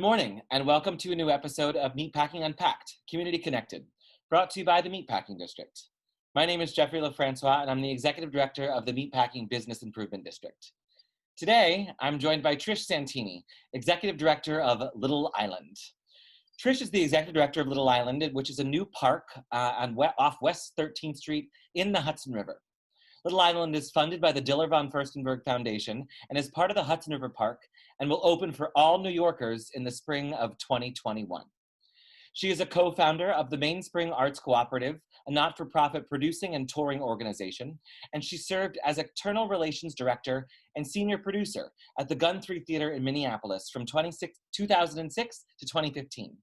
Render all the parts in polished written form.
morning, and welcome to a new episode of Meatpacking Unpacked, Community Connected, brought to you by the Meatpacking District. My name is Jeffrey LeFrancois, and I'm the Executive Director of the Meatpacking Business Improvement District. Today, I'm joined by Trish Santini, Executive Director of Little Island. Trish is the Executive Director of Little Island, which is a new park off West 13th Street in the Hudson River. Little Island is funded by the Diller von Furstenberg Foundation and is part of the Hudson River Park and will open for all New Yorkers in the spring of 2021. She is a co-founder of the Mainspring Arts Cooperative, a not-for-profit producing and touring organization, and she served as External Relations Director and Senior Producer at the Gun 3 Theater in Minneapolis from 2006 to 2015.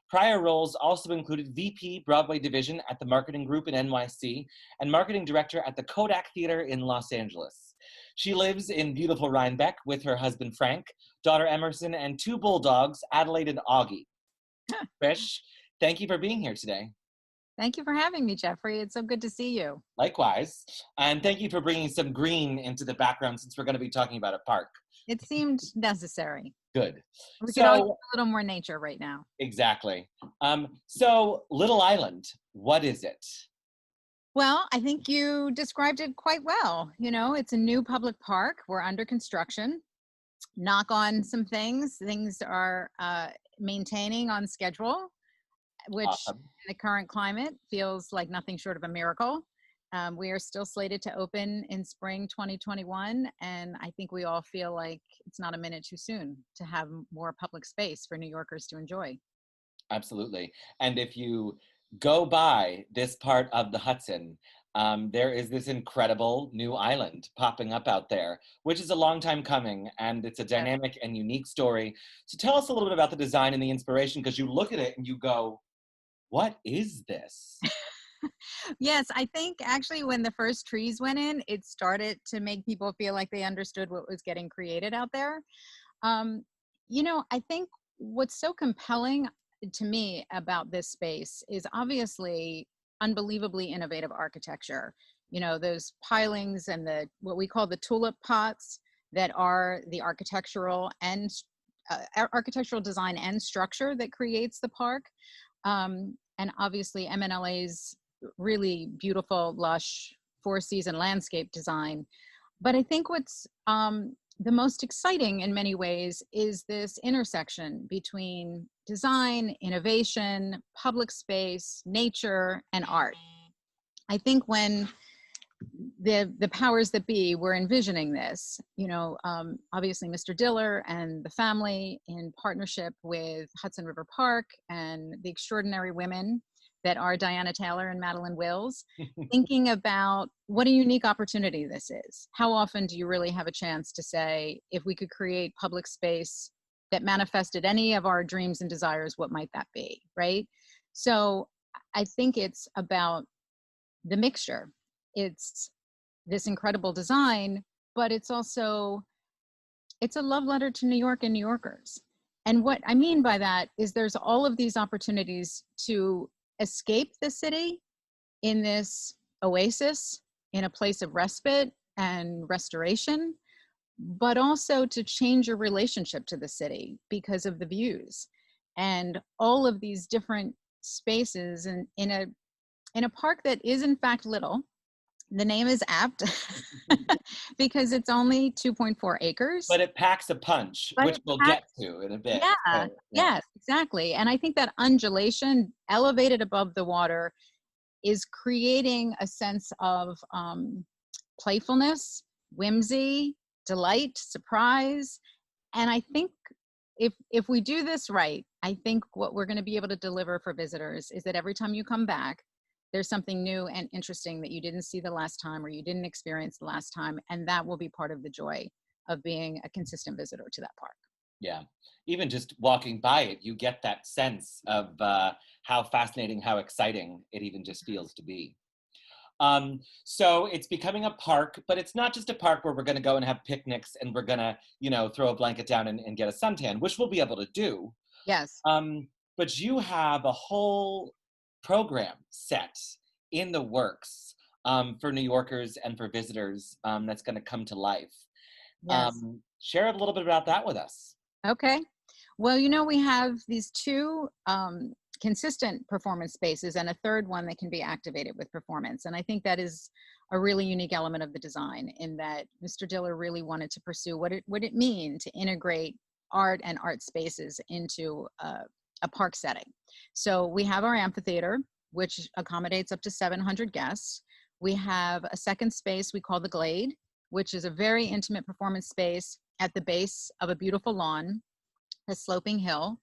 Prior roles also included VP Broadway Division at the Marketing Group in NYC and Marketing Director at the Kodak Theater in Los Angeles. She lives in beautiful Rhinebeck with her husband Frank, daughter Emerson, and two bulldogs, Adelaide and Augie. Trish, thank you for being here today. Thank you for having me, Jeffrey. It's so good to see you. Likewise. And thank you for bringing some green into the background since we're going to be talking about a park. It seemed necessary. Good. We could all use a little more nature right now. Exactly. So Little Island, what is it? Well, I think you described it quite well. You know, it's a new public park. We're under construction. Knock on some things. Things are maintaining on schedule, which Awesome. in the current climate feels like nothing short of a miracle. We are still slated to open in spring 2021, and I think we all feel like it's not a minute too soon to have more public space for New Yorkers to enjoy. Absolutely. And if you go by this part of the Hudson, there is this incredible new island popping up out there, which is a long time coming, and it's a dynamic and unique story. So tell us a little bit about the design and the inspiration, because you look at it and you go, what is this? Yes, I think actually when the first trees went in, it started to make people feel like they understood what was getting created out there. You know, I think what's so compelling to me about this space is obviously unbelievably innovative architecture. You know, those pilings and the what we call the tulip pots that are the architectural design and structure that creates the park. And obviously MNLA's really beautiful, lush, four-season landscape design. But I think what's the most exciting in many ways is this intersection between design, innovation, public space, nature, and art. I think when the powers that be were envisioning this, you know, obviously Mr. Diller and the family in partnership with Hudson River Park and the extraordinary women that are Diana Taylor and Madeline Wills, thinking about what a unique opportunity this is. How often do you really have a chance to say, if we could create public space that manifested any of our dreams and desires, what might that be, right? So I think it's about the mixture. It's this incredible design, but it's also, it's a love letter to New York and New Yorkers. And what I mean by that is there's all of these opportunities to escape the city in this oasis, in a place of respite and restoration, but also to change your relationship to the city because of the views and all of these different spaces in a park that is in fact little. The name is apt because it's only 2.4 acres. But it packs a punch, which we'll get to in a bit. Yeah, so, yes, exactly. And I think that undulation elevated above the water is creating a sense of playfulness, whimsy, delight, surprise. And I think if we do this right, I think what we're going to be able to deliver for visitors is that every time you come back, there's something new and interesting that you didn't see the last time or you didn't experience the last time. And that will be part of the joy of being a consistent visitor to that park. Yeah. Even just walking by it, you get that sense of how fascinating, how exciting it even just feels to be. So it's becoming a park, but it's not just a park where we're going to go and have picnics and we're going to, you know, throw a blanket down and get a suntan, which we'll be able to do. Yes. But you have a whole program set in the works for New Yorkers and for visitors that's going to come to life. Yes. Share a little bit about that with us. Okay. Well, we have these two consistent performance spaces and a third one that can be activated with performance. And I think that is a really unique element of the design, in that Mr. Diller really wanted to pursue what it mean to integrate art and art spaces into a park setting. So we have our amphitheater, which accommodates up to 700 guests. We have a second space we call the Glade, which is a very intimate performance space at the base of a beautiful lawn, a sloping hill.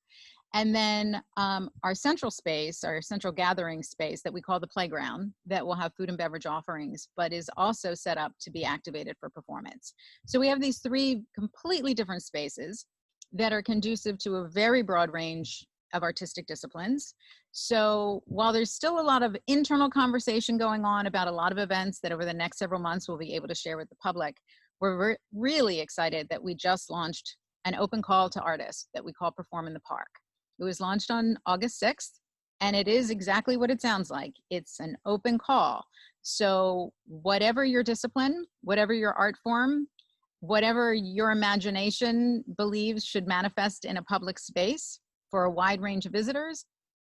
And then our central space, our central gathering space that we call the playground, that will have food and beverage offerings, but is also set up to be activated for performance. So we have these three completely different spaces that are conducive to a very broad range of artistic disciplines. So while there's still a lot of internal conversation going on about a lot of events that over the next several months we'll be able to share with the public, we're really excited that we just launched an open call to artists that we call Perform in the Park. It was launched on August 6th, and it is exactly what it sounds like. It's an open call. So whatever your discipline, whatever your art form, whatever your imagination believes should manifest in a public space for a wide range of visitors,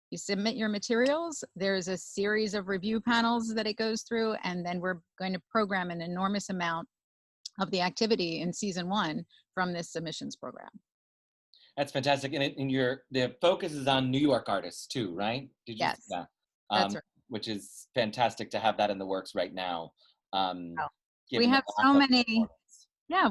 you submit your materials. There's a series of review panels that it goes through, and then we're going to program an enormous amount of the activity in season 1 from this submissions program. That's fantastic. And the focus is on New York artists too, right? Did you? Yes, Yeah. that's right. Which is fantastic to have that in the works right now. Oh. We have so many,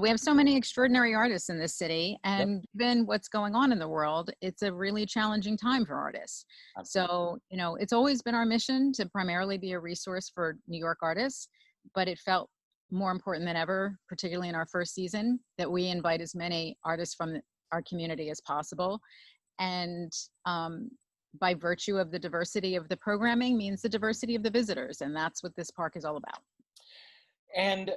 we have so many extraordinary artists in this city, and given what's going on in the world, it's a really challenging time for artists. Absolutely. So, it's always been our mission to primarily be a resource for New York artists, but it felt more important than ever, particularly in our first season, that we invite as many artists from our community as possible. And by virtue of the diversity of the programming means the diversity of the visitors, and that's what this park is all about. And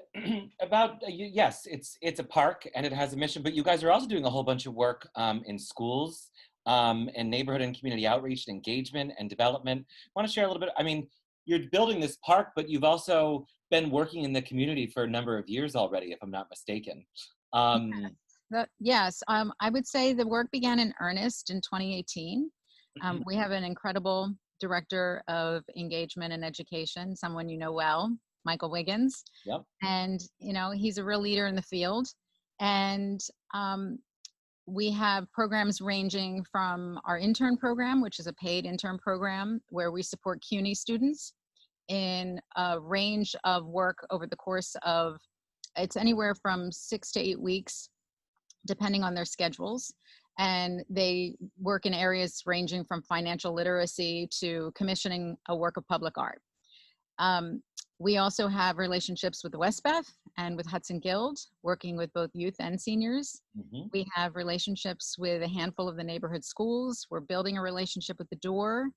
about, yes, it's a park and it has a mission, but you guys are also doing a whole bunch of work in schools and neighborhood and community outreach and engagement and development. I want to share a little bit. I mean, you're building this park, but you've also been working in the community for a number of years already, if I'm not mistaken. Yes, I would say the work began in earnest in 2018. We have an incredible director of engagement and education, someone you know well, Michael Wiggins. Yep. And, he's a real leader in the field. And we have programs ranging from our intern program, which is a paid intern program where we support CUNY students in a range of work over the course of, it's anywhere from 6 to 8 weeks, depending on their schedules. And they work in areas ranging from financial literacy to commissioning a work of public art. We also have relationships with the Westbeth and with Hudson Guild, working with both youth and seniors. Mm-hmm. We have relationships with a handful of the neighborhood schools. We're building a relationship with the Door.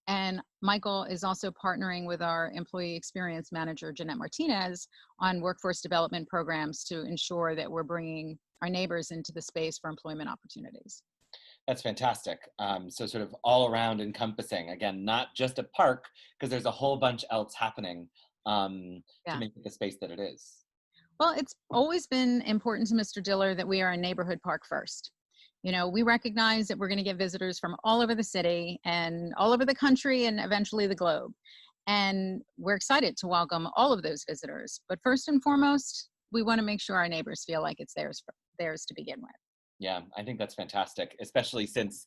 And Michael is also partnering with our employee experience manager, Jeanette Martinez, on workforce development programs to ensure that we're bringing our neighbors into the space for employment opportunities. That's fantastic. So sort of all around encompassing, again, not just a park, because there's a whole bunch else happening to make it the space that it is. Well, it's always been important to Mr. Diller that we are a neighborhood park first. We recognize that we're going to get visitors from all over the city and all over the country and eventually the globe. And we're excited to welcome all of those visitors. But first and foremost, we want to make sure our neighbors feel like it's theirs to begin with. Yeah, I think that's fantastic, especially since,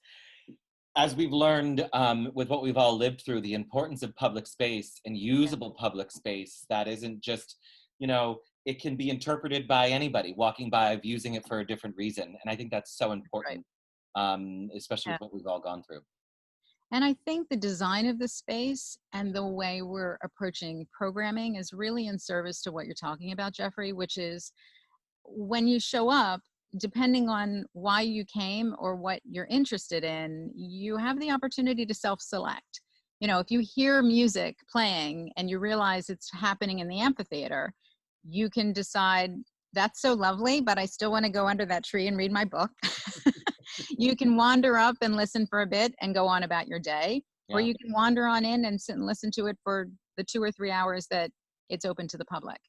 as we've learned with what we've all lived through, the importance of public space and usable public space that isn't just, it can be interpreted by anybody walking by, using it for a different reason. And I think that's so important, especially with what we've all gone through. And I think the design of the space and the way we're approaching programming is really in service to what you're talking about, Jeffrey, which is when you show up, depending on why you came or what you're interested in, you have the opportunity to self-select. If you hear music playing and you realize it's happening in the amphitheater, you can decide, that's so lovely, but I still want to go under that tree and read my book. You can wander up and listen for a bit and go on about your day, or you can wander on in and sit and listen to it for the 2 or 3 hours that it's open to the public.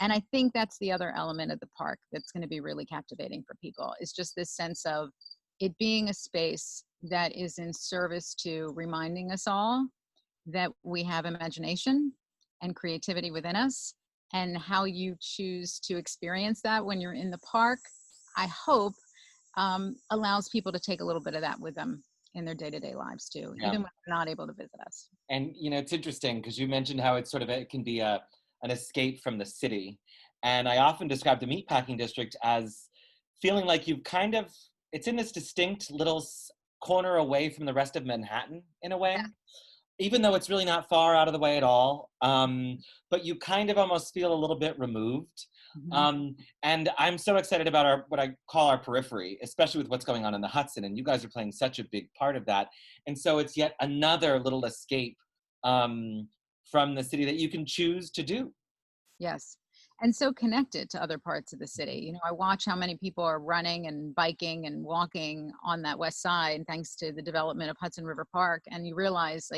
And I think that's the other element of the park that's going to be really captivating for people, is just this sense of it being a space that is in service to reminding us all that we have imagination and creativity within us, and how you choose to experience that when you're in the park, I hope allows people to take a little bit of that with them in their day-to-day lives too, Yeah. even when they're not able to visit us. And it's interesting because you mentioned how it's it can be an escape from the city. And I often describe the meatpacking district as feeling like it's in this distinct little corner away from the rest of Manhattan in a way, even though it's really not far out of the way at all. But you kind of almost feel a little bit removed. And I'm so excited about what I call our periphery, especially with what's going on in the Hudson. And you guys are playing such a big part of that. And so it's yet another little escape from the city that you can choose to do. Yes. And so connected to other parts of the city. I watch how many people are running and biking and walking on that west side thanks to the development of Hudson River Park. And you realize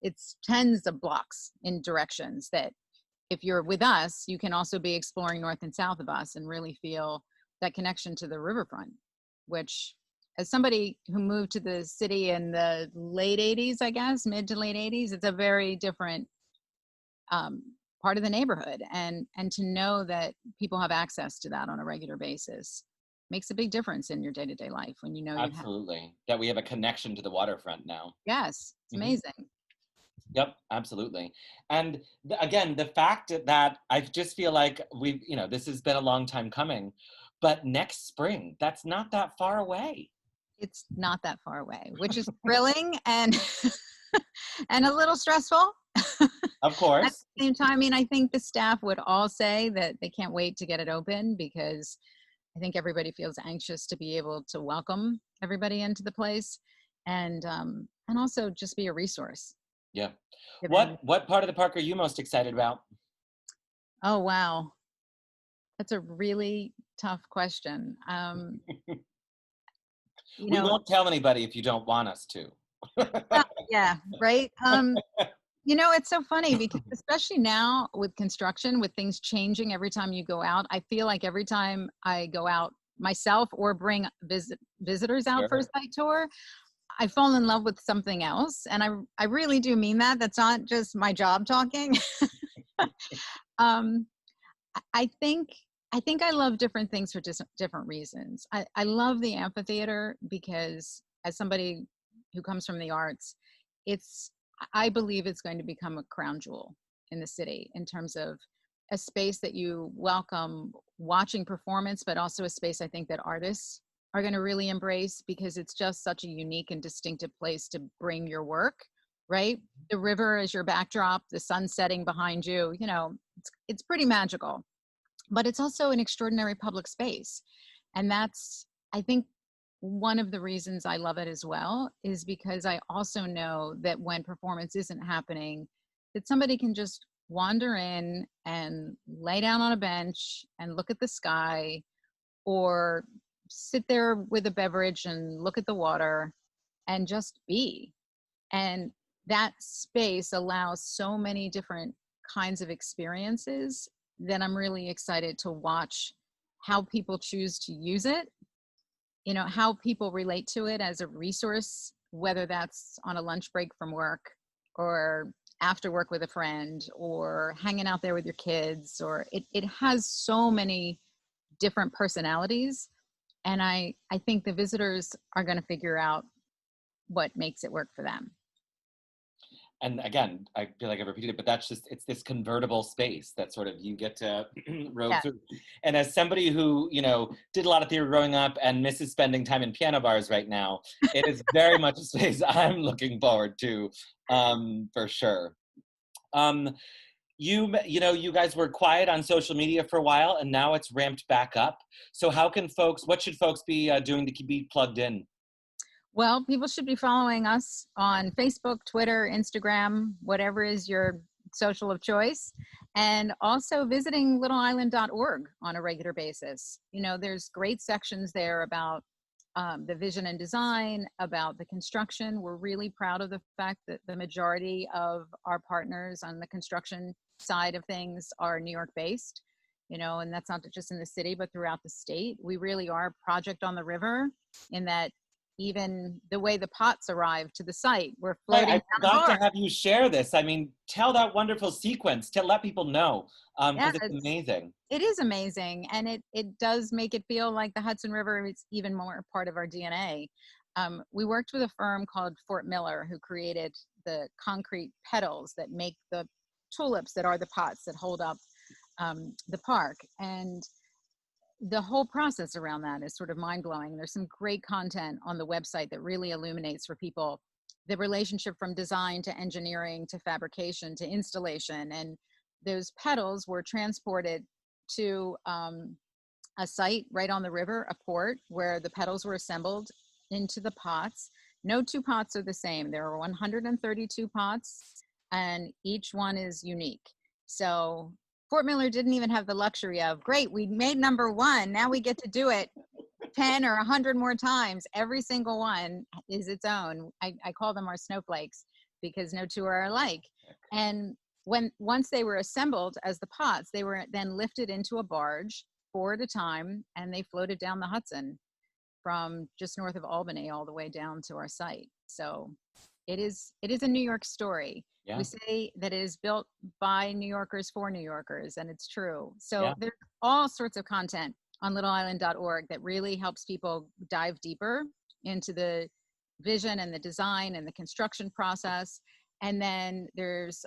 it's tens of blocks in directions that if you're with us, you can also be exploring north and south of us and really feel that connection to the riverfront, which, as somebody who moved to the city in the late 80s, I guess, mid to late 80s, it's a very different part of the neighborhood. And to know that people have access to that on a regular basis makes a big difference in your day-to-day life when you have. Absolutely. That we have a connection to the waterfront now. Yes, it's amazing. Yep, absolutely. And again, the fact that I just feel like this has been a long time coming, but next spring, that's not that far away. It's not that far away, which is thrilling and and a little stressful. Of course. At the same time, I think the staff would all say that they can't wait to get it open, because I think everybody feels anxious to be able to welcome everybody into the place, and also just be a resource. Yeah. What part of the park are you most excited about? Oh, wow. That's a really tough question. We won't tell anybody if you don't want us to. Yeah, right. It's so funny because especially now with construction, with things changing every time you go out, I feel like every time I go out myself or bring visitors out for a site tour, I fall in love with something else. And I really do mean that. That's not just my job talking. I think I love different things for different reasons. I love the amphitheater because, as somebody who comes from the arts, I believe it's going to become a crown jewel in the city in terms of a space that you welcome watching performance, but also a space I think that artists are going to really embrace, because it's just such a unique and distinctive place to bring your work, right? The river as your backdrop, the sun setting behind you, it's pretty magical. But it's also an extraordinary public space. And that's, I think, one of the reasons I love it as well, is because I also know that when performance isn't happening, that somebody can just wander in and lay down on a bench and look at the sky, or sit there with a beverage and look at the water and just be. And that space allows so many different kinds of experiences that I'm really excited to watch how people choose to use it, how people relate to it as a resource, whether that's on a lunch break from work, or after work with a friend, or hanging out there with your kids, or it has so many different personalities. And I think the visitors are going to figure out what makes it work for them. And again, I feel like I've repeated it, but it's this convertible space that you get to rove through. And as somebody who, did a lot of theater growing up and misses spending time in piano bars right now, it is very much a space I'm looking forward to, for sure. You guys were quiet on social media for a while, and now it's ramped back up. So what should folks be doing to be plugged in? Well, people should be following us on Facebook, Twitter, Instagram, whatever is your social of choice, and also visiting littleisland.org on a regular basis. There's great sections there about the vision and design, about the construction. We're really proud of the fact that the majority of our partners on the construction side of things are New York based, and that's not just in the city, but throughout the state. We really are a project on the river. in that even the way the pots arrived to the site were Right, floating I down the forgot to bar. have you share this. I mean, tell that wonderful sequence to let people know, Yeah, because it's amazing. it is amazing, and it does make it feel like the Hudson River is even more part of our DNA. We worked with a firm called Fort Miller who created the concrete petals that make the tulips that are the pots that hold up the park, and the whole process around that is sort of mind-blowing. There's some great content on the website that really illuminates for people the relationship from design to engineering to fabrication to installation. And those petals were transported to a site right on the river, a port, where the petals were assembled into the pots. No two pots are the same. There are 132 pots, and each one is unique. So Fort Miller didn't even have the luxury of, great, we made number one, now we get to do it 10 or 100 more times. Every single one is its own. I call them our snowflakes because no two are alike. And once they were assembled as the pots, they were then lifted into a barge 4 at a time, and they floated down the Hudson from just north of Albany all the way down to our site. So it is a New York story. Yeah. We say that it is built by New Yorkers for New Yorkers, and it's true. So Yeah. there's all sorts of content on littleisland.org that really helps people dive deeper into the vision and the design and the construction process. And then there's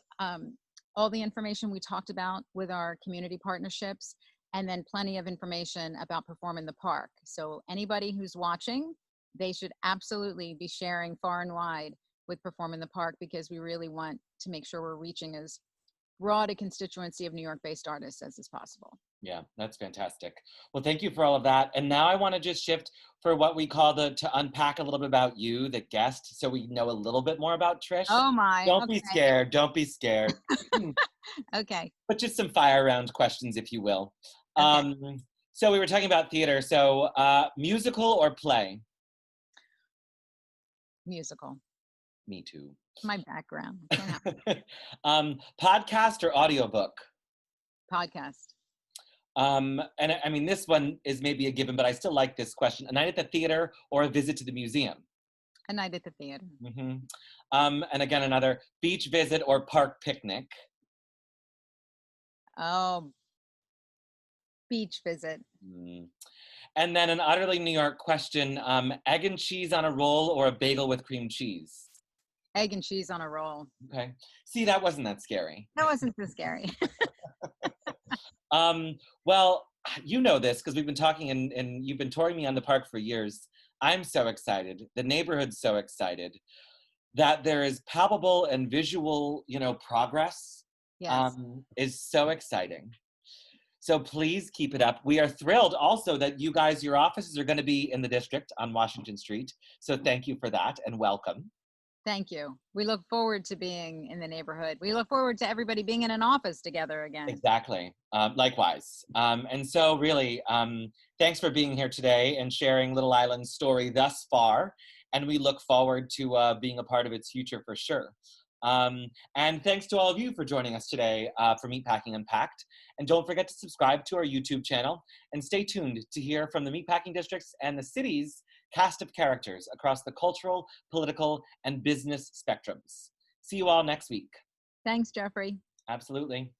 all the information we talked about with our community partnerships, and then plenty of information about Perform in the Park. So anybody who's watching, they should absolutely be sharing far and wide with Perform in the Park, because we really want to make sure we're reaching as broad a constituency of New York-based artists as is possible. Yeah, that's fantastic. Well, thank you for all of that. And now I want to just shift for what we call to unpack a little bit about you, the guest, so we know a little bit more about Trish. Oh my, Don't be okay. scared. Don't be scared. Okay. But just some fire round questions, if you will. Okay. So we were talking about theater. So musical or play? Musical. Me too. My background. Can't help Podcast or audiobook? podcast. And I mean, this one is maybe a given, but I still like this question. A night at the theater or a visit to the museum? A night at the theater. Mm-hmm. And again, another beach visit or park picnic? Oh, beach visit. Mm. And then an utterly New York question, egg and cheese on a roll or a bagel with cream cheese? Egg and cheese on a roll. Okay. See, that wasn't that scary. That wasn't so scary. Well, you know this because we've been talking and you've been touring me on the park for years. I'm so excited. The neighborhood's so excited that there is palpable and visual, progress. Yes. Is so exciting. So please keep it up. We are thrilled also that you guys, your offices are going to be in the district on Washington Street. So thank you for that and welcome. Thank you. We look forward to being in the neighborhood. We look forward to everybody being in an office together again. Exactly. Likewise. And so really, thanks for being here today and sharing Little Island's story thus far. And we look forward to being a part of its future for sure. And thanks to all of you for joining us today for Meatpacking Unpacked. And don't forget to subscribe to our YouTube channel and stay tuned to hear from the Meatpacking Districts and the city's cast of characters across the cultural, political, and business spectrums. See you all next week. Thanks, Jeffrey. Absolutely.